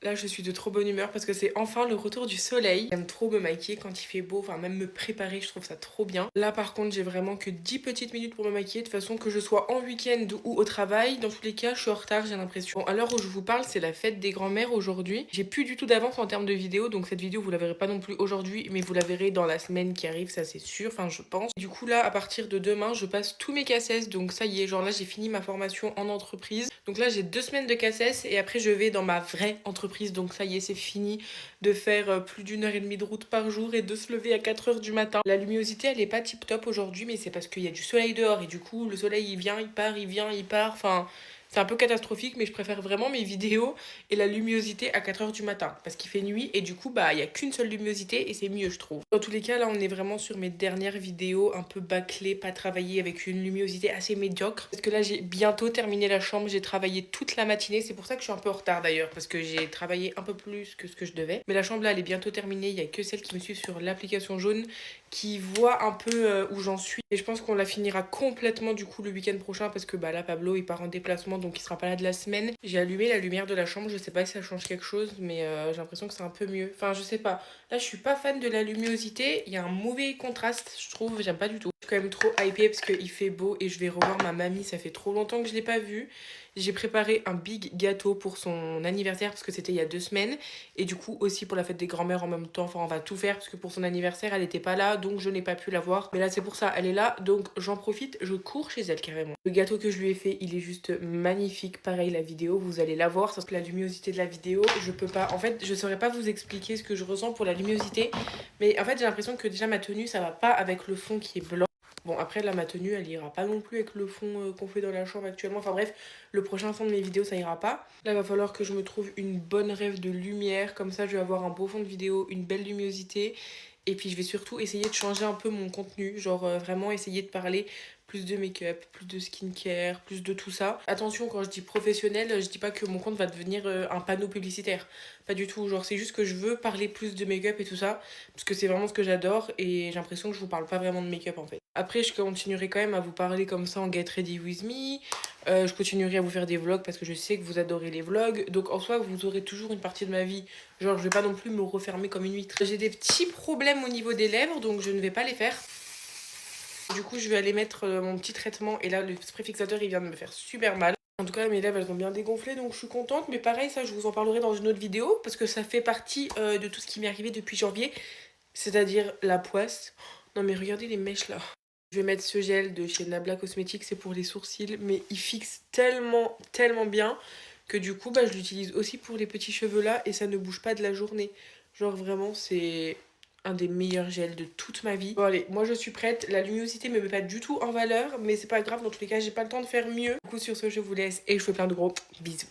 Là je suis de trop bonne humeur parce que c'est enfin le retour du soleil. J'aime trop me maquiller quand il fait beau, enfin même me préparer, je trouve ça trop bien. Là par contre j'ai vraiment que 10 petites minutes pour me maquiller, de toute façon que je sois en week-end ou au travail, dans tous les cas je suis en retard j'ai l'impression. Bon, à l'heure où je vous parle c'est la fête des grands-mères aujourd'hui. J'ai plus du tout d'avance en termes de vidéo, donc cette vidéo vous la verrez pas non plus aujourd'hui, mais vous la verrez dans la semaine qui arrive, ça c'est sûr, enfin je pense. Du coup là à partir de demain je passe tous mes cassettes, donc ça y est, genre là j'ai fini ma formation en entreprise. Donc là j'ai 2 semaines de cassettes et après je vais dans ma vraie entreprise, donc ça y est c'est fini de faire plus d'1 heure et demie de route par jour et de se lever à 4 heures du matin. La luminosité elle est pas tip top aujourd'hui, mais c'est parce qu'il y a du soleil dehors et du coup le soleil il vient, il part, il vient, il part, enfin c'est un peu catastrophique, mais je préfère vraiment mes vidéos et la luminosité à 4 heures du matin parce qu'il fait nuit et du coup bah il y a qu'une seule luminosité et c'est mieux je trouve. Dans tous les cas là on est vraiment sur mes dernières vidéos un peu bâclées, pas travaillées, avec une luminosité assez médiocre parce que là j'ai bientôt terminé la chambre, j'ai travaillé toute la matinée, c'est pour ça que je suis un peu en retard d'ailleurs parce que j'ai travaillé un peu plus que ce que je devais. Mais la chambre là elle est bientôt terminée, il y a que celles qui me suivent sur l'application jaune qui voient un peu où j'en suis et je pense qu'on la finira complètement du coup le week-end prochain parce que bah là Pablo il part en déplacement donc il sera pas là de la semaine. J'ai allumé la lumière de la chambre, je sais pas si ça change quelque chose mais j'ai l'impression que c'est un peu mieux. Enfin je sais pas, là je suis pas fan de la luminosité, il y a un mauvais contraste je trouve, j'aime pas du tout. Je suis quand même trop hypée parce qu'il fait beau et je vais revoir ma mamie, ça fait trop longtemps que je l'ai pas vue. J'ai préparé un big gâteau pour son anniversaire parce que c'était il y a 2 semaines et du coup aussi pour la fête des grands-mères en même temps, enfin on va tout faire parce que pour son anniversaire elle était pas là donc je n'ai pas pu la voir. Mais là c'est pour ça, elle est là donc j'en profite, je cours chez elle carrément. Le gâteau que je lui ai fait il est juste magnifique, pareil la vidéo vous allez la voir parce que la luminosité de la vidéo je peux pas, en fait je saurais pas vous expliquer ce que je ressens pour la luminosité mais en fait j'ai l'impression que déjà ma tenue ça va pas avec le fond qui est blanc. Bon après là ma tenue elle ira pas non plus avec le fond qu'on fait dans la chambre actuellement. Enfin bref, le prochain fond de mes vidéos ça ira pas. Là il va falloir que je me trouve une bonne rêve de lumière. Comme ça je vais avoir un beau fond de vidéo, une belle luminosité. Et puis je vais surtout essayer de changer un peu mon contenu. Genre vraiment essayer de parler plus de make-up, plus de skincare, plus de tout ça. Attention quand je dis professionnel, je dis pas que mon compte va devenir un panneau publicitaire. Pas du tout, genre c'est juste que je veux parler plus de make-up et tout ça. Parce que c'est vraiment ce que j'adore et j'ai l'impression que je vous parle pas vraiment de make-up en fait. Après, je continuerai quand même à vous parler comme ça en Get Ready With Me. Je continuerai à vous faire des vlogs parce que je sais que vous adorez les vlogs. Donc en soi, vous aurez toujours une partie de ma vie. Genre, je vais pas non plus me refermer comme une huître. J'ai des petits problèmes au niveau des lèvres, donc je ne vais pas les faire. Du coup, je vais aller mettre mon petit traitement. Et là, le spray fixateur, il vient de me faire super mal. En tout cas, mes lèvres, elles ont bien dégonflé, donc je suis contente. Mais pareil, ça, je vous en parlerai dans une autre vidéo. Parce que ça fait partie de tout ce qui m'est arrivé depuis janvier. C'est-à-dire la poisse. Non mais regardez les mèches là. Je vais mettre ce gel de chez Nabla Cosmetics, c'est pour les sourcils, mais il fixe tellement, tellement bien que du coup, bah, je l'utilise aussi pour les petits cheveux là et ça ne bouge pas de la journée. Genre vraiment, c'est un des meilleurs gels de toute ma vie. Bon allez, moi je suis prête. La luminosité me met pas du tout en valeur, mais c'est pas grave, dans tous les cas, j'ai pas le temps de faire mieux. Du coup, sur ce, je vous laisse et je vous fais plein de gros bisous.